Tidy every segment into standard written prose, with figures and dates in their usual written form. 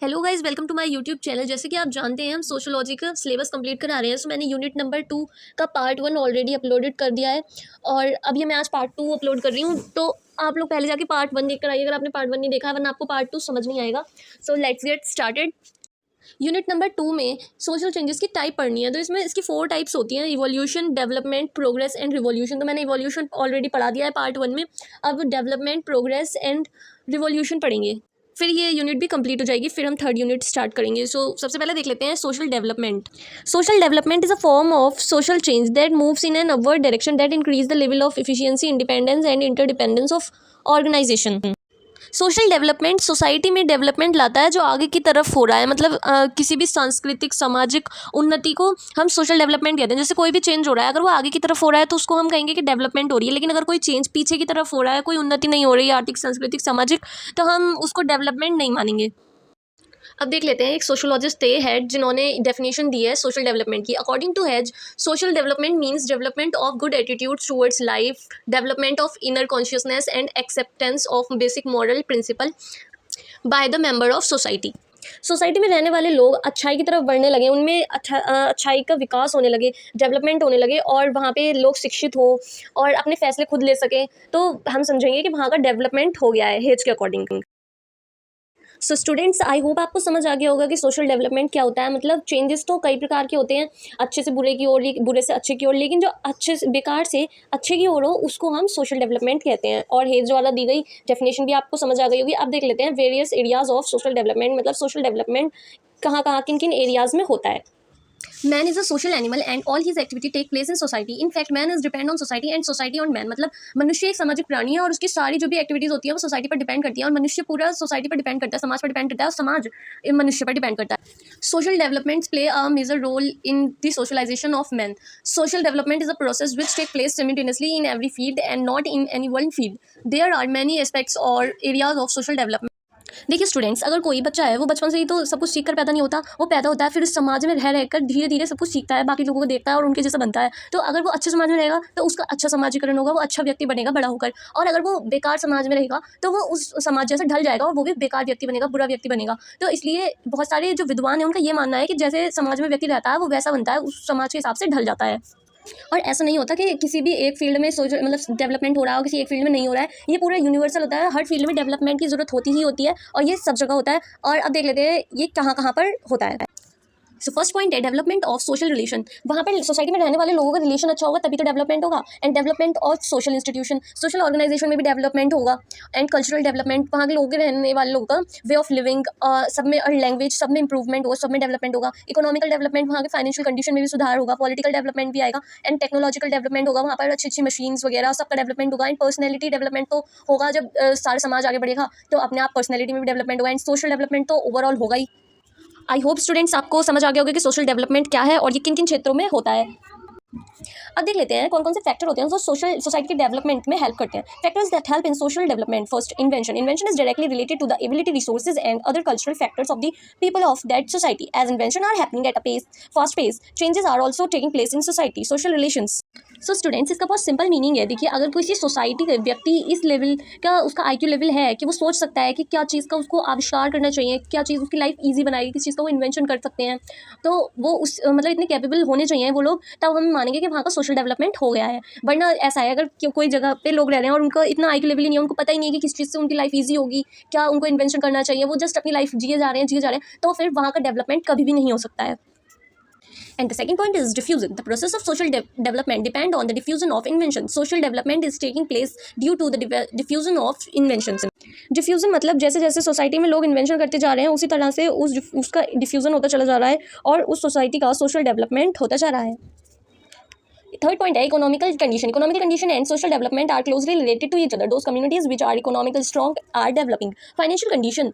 Hello guys, welcome to my YouTube channel. जैसे कि आप जानते हैं हम सोशोलॉजी का सिलेबस कंप्लीट करा रहे हैं। सो मैंने यूनिट नंबर 2 का पार्ट 1 ऑलरेडी अपलोडेड कर दिया है और अभी मैं आज पार्ट 2 अपलोड कर रही हूँ। तो आप लोग पहले जाके पार्ट 1 देख कर आइए अगर आपने पार्ट 1 नहीं देखा है, वरना आपको पार्ट 2 समझ नहीं आएगा। So let's get started. Unit number 2 में सोशल चेंजेस की टाइप पढ़नी है। तो इसमें इसकी 4 टाइप्स होती हैं: evolution, development, progress and revolution. तो मैंने इवोल्यूशन ऑलरेडी पढ़ा दिया है पार्ट 1 में। अब डेवलपमेंट, प्रोग्रेस एंड रिवॉल्यूशन पढ़ेंगे, फिर ये यूनिट भी कंप्लीट हो जाएगी। फिर हम थर्ड यूनिट स्टार्ट करेंगे। सबसे पहले देख लेते हैं social development. Social development is a form of social change that moves in an upward direction that increase the level of efficiency, independence and interdependence of organisation. Social development society में development लाता है जो आगे की तरफ हो रहा है। मतलब किसी भी सांस्कृतिक सामाजिक उन्नति को हम सोशल डेवलपमेंट कहते हैं। जैसे कोई भी चेंज हो रहा है, अगर वो आगे की तरफ हो रहा है तो उसको हम कहेंगे कि डेवलपमेंट हो रही है। लेकिन अगर कोई चेंज पीछे की तरफ हो रहा है, कोई उन्नति नहीं हो रही है आर्थिक, सांस्कृतिक, सामाजिक, तो हम उसको डेवलपमेंट नहीं मानेंगे। अब देख लेते हैं, एक सोशोलॉजिस्ट थे हेड, जिन्होंने डेफिनेशन दी है सोशल डेवलपमेंट की। According to Head, social development means development of good attitudes towards life, development of inner consciousness and acceptance of basic moral principle by the member of society. Society में रहने वाले लोग अच्छाई की तरफ बढ़ने लगे, उनमें अच्छाई का विकास होने लगे, डेवलपमेंट होने लगे, और वहाँ पे लोग शिक्षित हो और अपने फैसले खुद ले सकें, तो हम समझेंगे कि वहाँ का डेवलपमेंट हो गया है हेज के according. So students, I hope आपको समझ आ गया होगा कि सोशल डेवलपमेंट क्या होता है। मतलब चेंजेस तो कई प्रकार के होते हैं, अच्छे से बुरे की ओर, बुरे से अच्छे की ओर, लेकिन जो अच्छे से बेकार से अच्छे की ओर हो उसको हम सोशल डेवलपमेंट कहते हैं। और हेज वाला दी गई डेफिनेशन भी आपको समझ आ गई होगी। अब देख लेते हैं various areas of social development. मतलब सोशल डेवलपमेंट कहाँ कहाँ, किन किन एरियाज में होता है। Man is a social animal and all his activity take place in society. In fact man is depend on society and society on man. मतलब मनुष्य एक सामाजिक प्राणी है और उसकी सारी जो भी एक्टिविटीज होती है वो सोसाइटी पर डिपेंड करती है, और मनुष्य पूरा सोसाइटी पर डिपेंड करता है, समाज पर डिपेंड करता है, और समाज मनुष्य पर डिपेंड करता है। Social developments play a major role in the socialisation of man. Social development is a process which take place simultaneously in every field and not in any one field. There are many aspects और areas of social development. देखिए students, अगर कोई बच्चा है वो बचपन से ही तो सब कुछ सीख कर पैदा नहीं होता, वो पैदा होता है, फिर उस समाज में रह रहकर धीरे धीरे सब कुछ सीखता है, बाकी लोगों को देखता है और उनके जैसा बनता है। तो अगर वो अच्छे समाज में रहेगा तो उसका अच्छा समाजीकरण होगा, वो अच्छा व्यक्ति बनेगा बड़ा होकर। और अगर वो बेकार समाज में रहेगा तो वो उस समाज जैसे ढल जाएगा और वो भी बेकार व्यक्ति बनेगा, बुरा व्यक्ति बनेगा। तो इसलिए बहुत सारे जो विद्वान हैं उनका ये मानना है कि जैसे समाज में व्यक्ति रहता है वो वैसा बनता है, उस समाज के हिसाब से ढल जाता है। और ऐसा नहीं होता कि किसी भी एक फील्ड में सोशल मतलब डेवलपमेंट हो रहा हो, किसी एक फील्ड में नहीं हो रहा है। ये पूरा यूनिवर्सल होता है, हर फील्ड में डेवलपमेंट की जरूरत होती ही होती है, और ये सब जगह होता है। और अब देख लेते हैं ये कहाँ कहाँ पर होता है। सो फर्स्ट पॉइंट है डेवलपमेंट ऑफ सोशल रिलेशन। वहाँ पर सोसाइटी में रहने वाले लोगों का रिलेशन अच्छा होगा तभी तो डेवलपमेंट होगा। And development of social institution, social organisation में भी डेवलपमेंट होगा। एंड कल्चरल डेवलपमेंट, वहाँ के लोगों के रहने वाले लोगों का वे ऑफ लिविंग, सब में, और लैंग्वेज, सब में इंप्रूवमेंट होगा, सब में डेवलपमेंट होगा। इकोनॉमिकल डेवलपमेंट, वहाँ के फाइनेंशियल कंडीशन में भी सुधार होगा। पॉलिटिकल डेवलपमेंट भी आएगा। एंड टेक्नोलॉजिकल डेवलपमेंट होगा, वहाँ पर अच्छी अच्छी मशीन्स वगैरह सबका डेवलपमेंट होगा। एंड पर्सनैलिटी डेवलपमेंट तो होगा, जब सारे समाज आगे बढ़ेगा तो अपने आप पर्सनैलिटी में भी डेवलपमेंट होगा। एंड सोशल डेवलपमेंट तो ओवरऑल होगा ही। आई होप स्टूडेंट्स आपको समझ आ गया होगा कि सोशल डेवलपमेंट क्या है और ये किन किन क्षेत्रों में होता है। अब देख लेते हैं कौन कौन से फैक्टर होते हैं जो सोसाइटी के डेवलपमेंट में हेल्प करते हैं। Factors that help in social development. First, invention. Invention is directly related to the ability, resources and other cultural factors of the people of that society. As invention are happening at a fast pace, changes are also taking place in society. Social relations. So students, इसका बहुत simple meaning है। देखिए, अगर किसी society का व्यक्ति इस level का उसका IQ लेवल है कि वो सोच सकता है कि क्या चीज़ का उसको आविष्कार करना चाहिए, क्या चीज़ उसकी लाइफ ईजी बनाएगी, किस चीज़ का वो इन्वेंशन कर सकते हैं, तो वो उस मतलब इतने कैपेबल होने चाहिए वो लोग, तब हम मानेंगे कि वहाँ का सोशल डेवलपमेंट हो गया है। वरना ऐसा है, अगर कोई जगह पे लोग रह रहे हैं और उनका इतना IQ लेवल ही नहीं है, उनको पता ही नहीं है कि किस चीज़ से उनकी लाइफ ईजी होगी, क्या उनको इन्वेंशन करना चाहिए, वो जस्ट अपनी लाइफ जिए जा रहे हैं, तो फिर वहाँ का डेवलपमेंट कभी भी नहीं हो सकता है। And the second point is diffusion. The process of social development depend on the diffusion of inventions. Social development is taking place due to the diffusion of inventions. Diffusion मतलब जैसे जैसे सोसाइटी में लोग इन्वेंशन करते जा रहे हैं उसी तरह से उसका डिफ्यूज़न होता चला जा रहा है और उस सोसाइटी का सोशल डेवलपमेंट होता जा रहा है। थर्ड पॉइंट है economical condition. Economical condition and social development are closely related to each other. Those communities which are economical strong are developing. Financial condition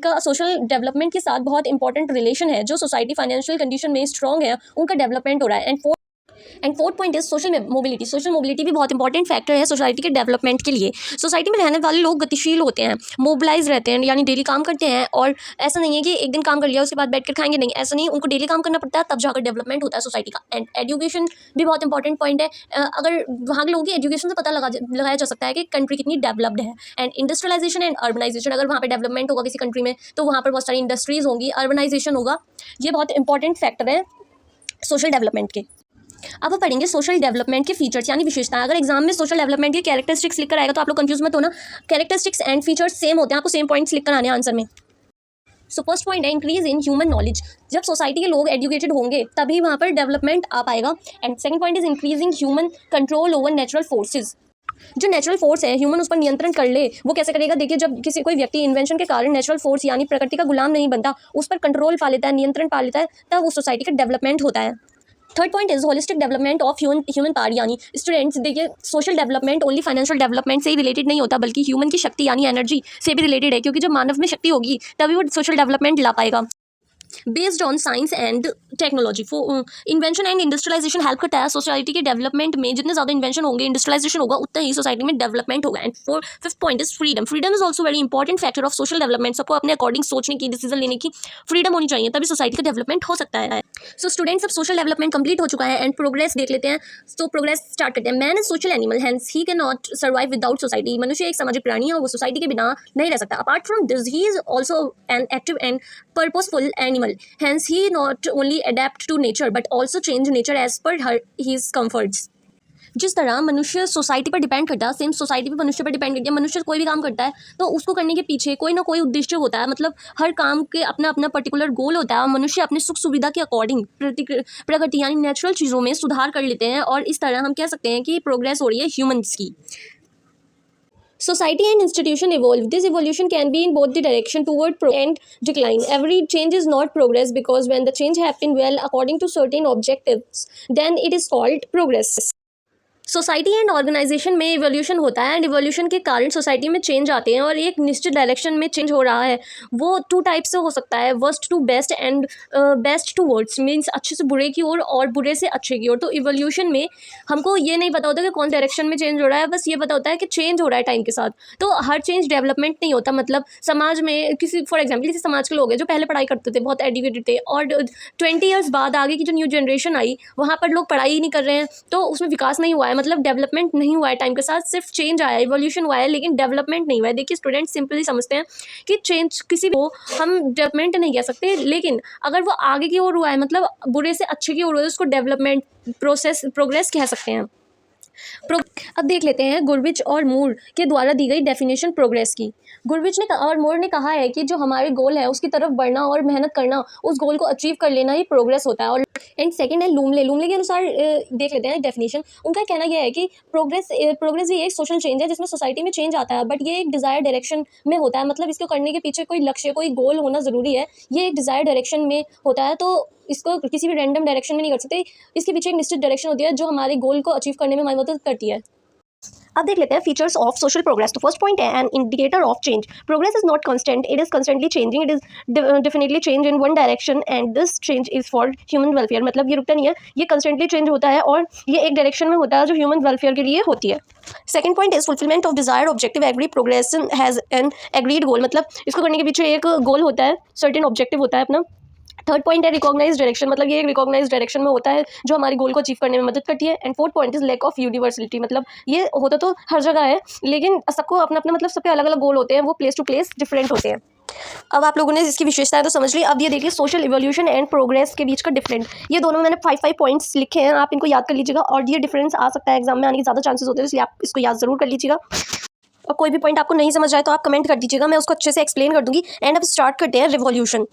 का सोशल डेवलपमेंट के साथ बहुत इंपॉर्टेंट रिलेशन है। जो सोसाइटी फाइनेंशियल कंडीशन में strong है उनका development हो रहा है। And and fourth point is social mobility. Social mobility भी बहुत इंपॉर्टेंट फैक्टर है सोसाइटी के डेवलपमेंट के लिए। सोसाइटी में रहने वाले लोग गतिशील होते हैं, मोबिलाइज रहते हैं, यानी डेली काम करते हैं। और ऐसा नहीं है कि एक दिन काम कर लिया उसके बाद बैठ कर खाएंगे, नहीं, ऐसा नहीं, उनको डेली काम करना पड़ता है, तब जाकर डेवलपमेंट होता है सोसाइटी का। एंड एजुकेशन भी बहुत इंपॉर्टेंट पॉइंट है। अगर वहाँ के लोगों की एजुकेशन से पता लगाया जा सकता है कि कंट्री कितनी डेवलप्ड है। एंड इंडस्ट्रियलाइजेशन एंड अर्बनाइजेशन, अगर वहाँ पर डेवलपमेंट होगा किसी कंट्री में तो वहाँ पर बहुत सारी इंडस्ट्रीज होंगी, अर्बनाइजेशन होगा। ये बहुत इंपॉर्टेंट फैक्टर है सोशल डेवलपमेंट के। अब पढ़ेंगे सोशल डेवलपमेंट के फीचर्स यानी विशेषताएं। अगर एग्जाम में सोशल डेवलपमेंट के कैरेक्टरिस्टिक्स लिख कर आएगा तो आप लोग कंफ्यूज मत होना, कैरेक्टरिस्टिक्स एंड फीचर्स सेम होते हैं, आपको सेम पॉइंट्स लिख कर आने आंसर में। सो फर्स्ट पॉइंट है इंक्रीज इन ह्यूमन नॉलेज। जब सोसाइटी के लोग एजुकेटेड होंगे तभी वहाँ पर डेवलपमेंट आ पाएगा। And second point is increasing human control over natural forces. जो नेचुरल फोर्स है ह्यूमन उस पर नियंत्रण कर ले, वो कैसे करेगा? देखिए, जब कोई व्यक्ति इन्वेंशन के कारण नेचुरल फोर्स यानी प्रकृति का गुलाम नहीं बनता, उस पर कंट्रोल पा लेता है, नियंत्रण पा लेता है, तब उस सोसाइटी का डेवलपमेंट होता है। Third point is holistic development of human power. यानी स्टूडेंट्स देखिए, social development only financial development से ही रिलेटेड नहीं होता, बल्कि ह्यूमन की शक्ति यानी एनर्जी से भी रिलेटेड है, क्योंकि जब मानव में शक्ति होगी तभी वो सोशल डेवलपमेंट ला पाएगा। Based on science and technology, invention and industrialisation help करता है सोसाइटी के डेवलपमेंट में। जितने ज़्यादा इन्वेंशन होंगे, इंडस्ट्रियलाइजेशन होगा, उतना ही सोसाइटी में डेवलपमेंट होगा। And fifth point is freedom. Freedom is also very important factor of social development. सबको अपने अकॉर्डिंग सोचने की, डिसीजन लेने की फ्रीडम होनी चाहिए, तभी सोसाइटी का डेवलपमेंट हो सकता है। सो स्टूडेंट्स, अब सोशल डेवलपमेंट कंप्लीट हो चुका है एंड प्रोग्रेस देख लेते हैं। तो प्रोग्रेस स्टार्ट करते हैं। Man is social animal, hence he can not survive without society. मनुष्य एक सामाजिक प्राणी है, वो सोसाइटी के बिना नहीं रह सकता। Apart from this, he is also an active and purposeful animal, hence he not only adapt to nature but also change nature as per his comforts। जिस तरह मनुष्य सोसाइटी पर डिपेंड करता है, सेम सोसाइटी भी मनुष्य पर डिपेंड करती है। मनुष्य कोई भी काम करता है तो उसको करने के पीछे कोई ना कोई उद्देश्य होता है, मतलब हर काम के अपना अपना पर्टिकुलर गोल होता है। और मनुष्य अपने सुख सुविधा के अकॉर्डिंग प्रकृति यानी नेचुरल चीज़ों में सुधार कर लेते हैं, और इस तरह हम कह सकते हैं कि प्रोग्रेस हो रही है ह्यूमन्स की। Society and institution evolve. This evolution can be in both the direction toward and decline. Every change is not progress, because when the change happen well according to certain objectives, then it is called progress। Society and organisation में evolution होता है, and evolution के कारण society में change आते हैं और एक निश्चित डायरेक्शन में चेंज हो रहा है। वो टू टाइप से हो सकता है, worst to best and best to worst, means अच्छे से बुरे की ओर और बुरे से अच्छे की ओर। तो इवोल्यूशन में हमको ये नहीं पता होता कि कौन डायरेक्शन में चेंज हो रहा है, बस ये पता होता है कि चेंज हो रहा है टाइम के साथ। तो हर चेंज डेवलपमेंट नहीं होता। मतलब समाज में किसी, फॉर एग्जाम्पल, किसी समाज के लोग हैं जो पहले पढ़ाई करते थे, बहुत एजुकेटेड थे, और 20 ईयर्स बाद आगे की जो न्यू जनरेशन आई वहाँ पर लोग पढ़ाई ही नहीं कर रहे हैं, तो उसमें विकास नहीं हुआ है, मतलब डेवलपमेंट नहीं हुआ है टाइम के साथ, सिर्फ चेंज आया है, इवोल्यूशन हुआ है, लेकिन डेवलपमेंट नहीं हुआ है। देखिए, स्टूडेंट्स सिंपली समझते हैं कि चेंज किसी को हम डेवलपमेंट नहीं कह सकते, लेकिन अगर वो आगे की ओर हुआ है, मतलब बुरे से अच्छे की ओर हुआ है, उसको डेवलपमेंट प्रोग्रेस कह सकते हैं। अब देख लेते हैं गुरविच और मूर के द्वारा दी गई डेफिनेशन प्रोग्रेस की। गुरविच ने और मूर ने कहा है कि जो हमारे गोल है उसकी तरफ बढ़ना और मेहनत करना, उस गोल को अचीव कर लेना ही प्रोग्रेस होता है। और एंड सेकंड है लूमले के अनुसार देख लेते हैं डेफिनेशन। उनका कहना यह है कि प्रोग्रेस भी एक सोशल चेंज है जिसमें सोसाइटी में चेंज आता है, बट ये एक डिज़ायर डायरेक्शन में होता है। मतलब इसको करने के पीछे कोई लक्ष्य, कोई गोल होना ज़रूरी है। ये एक डिज़ायर डायरेक्शन में होता है, तो इसको किसी भी रैंडम डायरेक्शन में नहीं कर सकते। इसके पीछे एक निश्चित डायरेक्शन होती है जो हमारे गोल को अचीव करने में हमारी मदद करती है। अब देख लेते हैं फीचर्स ऑफ सोशल प्रोग्रेस। तो फर्स्ट पॉइंट है an indicator of change. Progress is not constant, it is constantly changing, it is definitely change in one direction and this change is for human welfare. मतलब ये रुकता नहीं है, ये constantly change होता है और ये एक डायरेक्शन में होता है जो ह्यूमन वेलफेयर के लिए होती है। Second point is fulfilment of desired objective. Every progression has an agreed goal. मतलब इसको करने के पीछे एक गोल होता है, सर्टेन ऑब्जेक्टिव होता है अपना। थर्ड पॉइंट है रिकॉग्नाइज डायरेक्शन। मतलब ये एक रिकॉग्नाइज डायरेक्शन में होता है जो हमारे गोल को अचीव करने में मदद करती है। And fourth point is lack of universality. मतलब ये होता तो हर जगह है, लेकिन सबको अपना अपना, मतलब सबके अलग अलग गोल होते हैं, वो प्लेस टू प्लेस डिफरेंट होते हैं। अब आप लोगों ने इसकी विशेषताएं तो समझ ली। अब ये देखिए सोशल इवोल्यूशन एंड प्रोग्रेस के बीच का डिफरेंट, ये दोनों मैंने 5 पॉइंट्स लिखे हैं, आप इनको याद कर लीजिएगा। और ये डिफरेंस आ सकता है एग्जाम में आने के ज़्यादा चांसेस होते हैं, इसलिए आप इसको याद ज़रूर कर लीजिएगा। और कोई भी पॉइंट आपको नहीं समझ आए तो आप कमेंट कर दीजिएगा, मैं उसको अच्छे से एक्सप्लेन कर दूंगी। एंड अब स्टार्ट करते हैं रिवॉल्यूशन।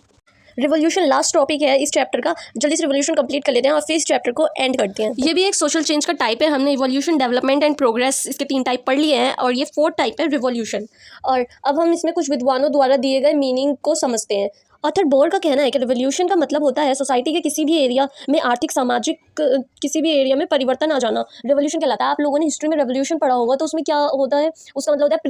रिवॉल्यूशन लास्ट टॉपिक है इस चैप्टर का, जल्दी से रिवॉल्यूशन कंप्लीट कर लेते हैं और फिर इस चैप्टर को एंड करते हैं। ये भी एक सोशल चेंज का टाइप है। हमने इवोल्यूशन, डेवलपमेंट एंड प्रोग्रेस, इसके 3 टाइप पढ़ लिए हैं, और ये 4th टाइप है रिवॉल्यूशन। और अब हम इसमें कुछ विद्वानों द्वारा दिए गए मीनिंग को समझते हैं। ऑथर बोर का कहना है कि रिवॉल्यूशन का मतलब होता है सोसाइटी के किसी भी एरिया में आर्थिक सामाजिक किसी भी एरिया में परिवर्तन आ जाना, रिवॉल्यूशन कहलाता है। आप लोगों ने हिस्ट्री में रिवॉल्यूशन पढ़ा होगा, तो उसमें क्या होता है, उसका मतलब होता है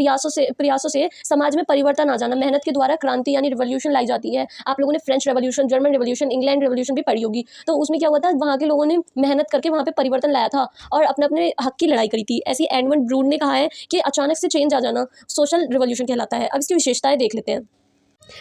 प्रयासों से समाज में परिवर्तन आ जाना, मेहनत के द्वारा क्रांति यानी रिवॉल्यूशन लाई जाती है। आप लोगों ने French revolution, German revolution, England revolution भी पढ़ी होगी। तो उसमें क्या हुआ था, वहाँ के लोगों ने मेहनत करके वहाँ पे परिवर्तन लाया था और अपने अपने हक की लड़ाई करी थी। ऐसी एडमंड ब्रूड ने कहा है कि अचानक से चेंज आ जाना सोशल रिवॉल्यूशन कहलाता है। अब इसकी विशेषताएं देख लेते हैं।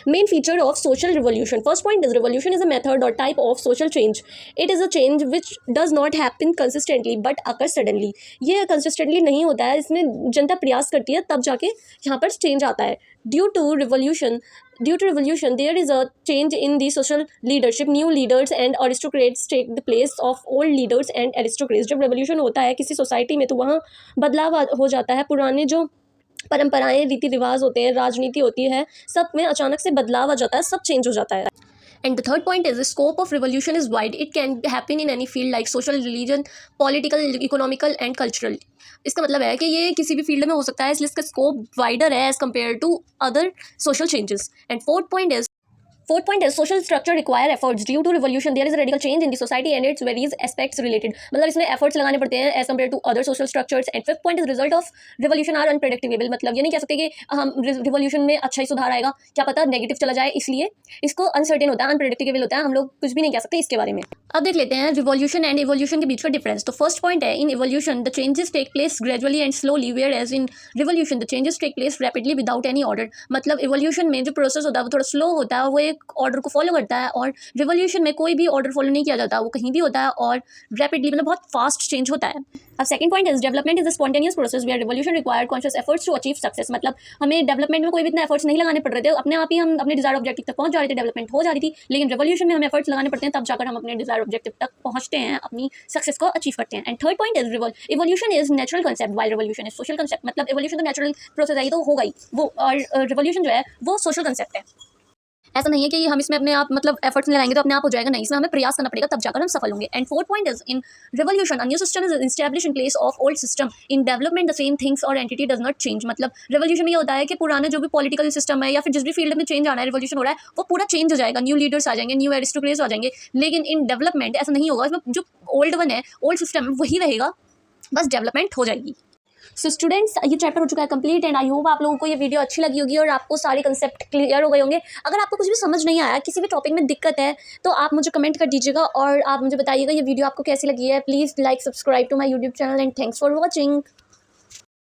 Main feature of social revolution. First point is revolution is a method or type of social change. It is a change which does not happen consistently but occurs suddenly. ये consistently नहीं होता है, इसमें जनता प्रयास करती है तब जाके यहाँ पर change आता है. Due to revolution, there is a change in the social leadership. New leaders and aristocrats take the place of old leaders and aristocrats. जब revolution होता है किसी society में तो वहाँ बदलाव हो जाता है। पुराने जो परंपराएं, रीति रिवाज होते हैं, राजनीति होती है, सब में अचानक से बदलाव आ जाता है, सब चेंज हो जाता है। And the third point is the scope of revolution is wide. It can happen in any field like social, religion, political, economical and cultural. इसका मतलब है कि ये किसी भी फील्ड में हो सकता है, इसलिए इसका स्कोप वाइडर है as compare to other social changes. And Fourth point is social structure require efforts. Due to revolution, there is a radical change in the society and its various aspects related. मतलब इसमें efforts लगाने पड़ते हैं as compared to other social structures. And fifth point is result of revolution are unpredictable. मतलब ये नहीं कह सकते कि हम revolution में अच्छा ही सुधार आएगा, क्या पता नेगेटिव चला जाए, इसलिए इसको uncertain होता है, unpredictable होता है, हम लोग कुछ भी नहीं कह सकते इसके बारे में। अब देख लेते हैं रिवॉल्यूशन एंड इवोल्यूशन के बीच का डिफरेंस। तो फर्स्ट पॉइंट है, in evolution the changes take place gradually and slowly, whereas in revolution the changes take place rapidly without any order. मतलब इवोल्यूशन में जो प्रोसेस होता है वो थोड़ा स्लो होता है, वो एक ऑर्डर को फॉलो करता है, और रिवॉल्यूशन में कोई भी ऑर्डर फॉलो नहीं किया जाता, वो कहीं भी होता है और रैपिडली मतलब बहुत फास्ट चेंज होता है। अब second point is development is a spontaneous process where revolution require conscious efforts to achieve success. मतलब हमें डेवलपमेंट में कोई भी इतना एफर्ट्स नहीं लगाने पड़ रहे थे, अपने आप ही हम अपने डिजायर ऑब्जेक्टिव तक पहुंच जा रहे थे, डेवलपमेंट हो जा रही थी। लेकिन रिवॉल्यूशन में हमें एफर्ट्स लगाने पड़ते हैं, तब जाकर हम अपने डिजायर ऑब्जेक्टिव तक पहुंचते हैं, अपनी सक्सेस को अचीव करते हैं। And third point is evolution is natural concept while revolution is social concept. मतलब इवोल्यूशन तो नेचुरल प्रोसेस है, ये तो होगा ही वो, और रिवॉल्यूशन जो है वो सोशल कंसेप्ट है। ऐसा नहीं है कि हम इसमें अपने आप मतलब एफर्ट्स लगाएंगे तो अपने आप हो जाएगा, नहीं, इसमें हमें प्रयास करना पड़ेगा, तब जाकर हम सफल होंगे। And fourth point is in revolution a new system is establish in place of old system. In development the same things और एंटिटी डज नॉट चेंज। मतलब रिवॉल्यूशन में ये होता है कि पुराने जो भी पॉलिटिकल सिस्टम है या फिर जिस भी फील्ड में चेंज आना है, रिवॉल्यूशन हो रहा है, वो पूरा चेंज हो जाएगा, न्यू लीडर्स आ जाएंगे, न्यू एरिस्टोक्रेट्स आ जाएंगे। लेकिन इन डेवलपमेंट ऐसा नहीं होगा, इसमें जो ओल्ड वन है, ओल्ड सिस्टम वही रहेगा, बस डेवलपमेंट हो जाएगी। सो स्टूडेंट्स, ये चैप्टर हो चुका है कंप्लीट, एंड आई होप आप लोगों को ये वीडियो अच्छी लगी होगी और आपको सारे कंसेप्ट क्लियर हो गए होंगे। अगर आपको कुछ भी समझ नहीं आया, किसी भी टॉपिक में दिक्कत है, तो आप मुझे कमेंट कर दीजिएगा और आप मुझे बताइएगा ये वीडियो आपको कैसी लगी है। Please like, subscribe to my YouTube channel and thanks for watching.